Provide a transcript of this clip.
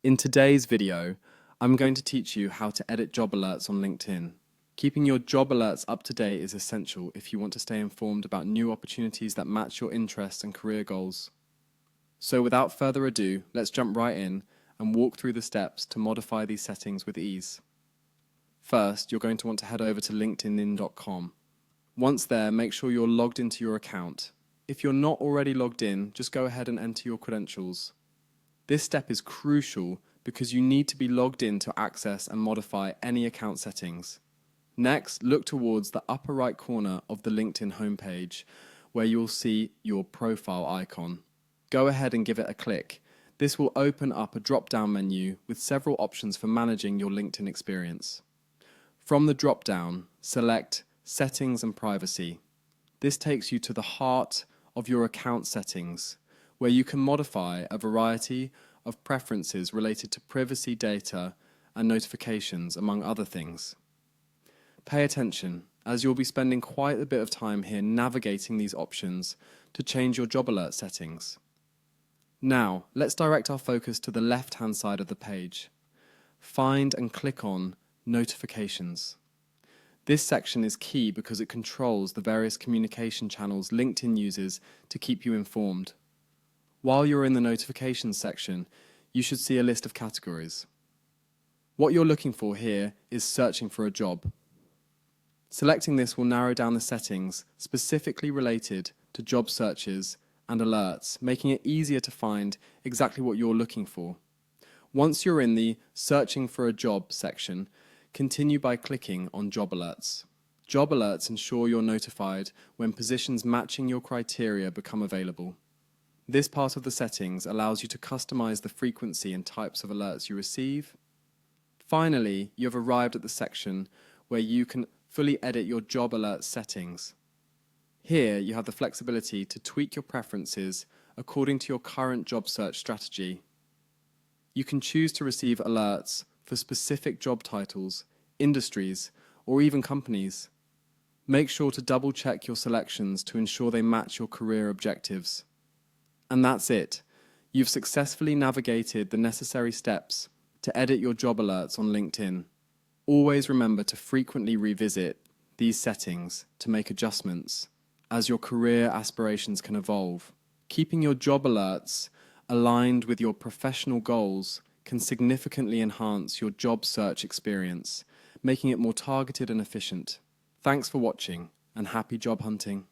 In today's video, I'm going to teach you how to edit job alerts on LinkedIn. Keeping your job alerts up to date is essential if you want to stay informed about new opportunities that match your interests and career goals. So without further ado, let's jump right in and walk through the steps to modify these settings with ease. First, you're going to want to head over to linkedin.com. Once there, make sure you're logged into your account. If you're not already logged in, just go ahead and enter your credentials. This step is crucial because you need to be logged in to access and modify any account settings. Next, look towards the upper right corner of the LinkedIn homepage where you'll see your profile icon. Go ahead and give it a click. This will open up a drop-down menu with several options for managing your LinkedIn experience. From the drop-down, select Settings and Privacy. This takes you to the heart of your account settings, where you can modify a variety of preferences related to privacy data and notifications, among other things. Pay attention, as you'll be spending quite a bit of time here navigating these options to change your job alert settings. Now, let's direct our focus to the left-hand side of the page. Find and click on Notifications. This section is key because it controls the various communication channels LinkedIn uses to keep you informed. While you're in the Notifications section, you should see a list of categories. What you're looking for here is searching for a job. Selecting this will narrow down the settings specifically related to job searches and alerts, making it easier to find exactly what you're looking for. Once you're in the Searching for a Job section, continue by clicking on Job Alerts. Job alerts ensure you're notified when positions matching your criteria become available. This part of the settings allows you to customize the frequency and types of alerts you receive. Finally, you have arrived at the section where you can fully edit your job alert settings. Here, you have the flexibility to tweak your preferences according to your current job search strategy. You can choose to receive alerts for specific job titles, industries, or even companies. Make sure to double-check your selections to ensure they match your career objectives. And that's it. You've successfully navigated the necessary steps to edit your job alerts on LinkedIn. Always remember to frequently revisit these settings to make adjustments, as your career aspirations can evolve. Keeping your job alerts aligned with your professional goals can significantly enhance your job search experience, making it more targeted and efficient. Thanks for watching, and happy job hunting.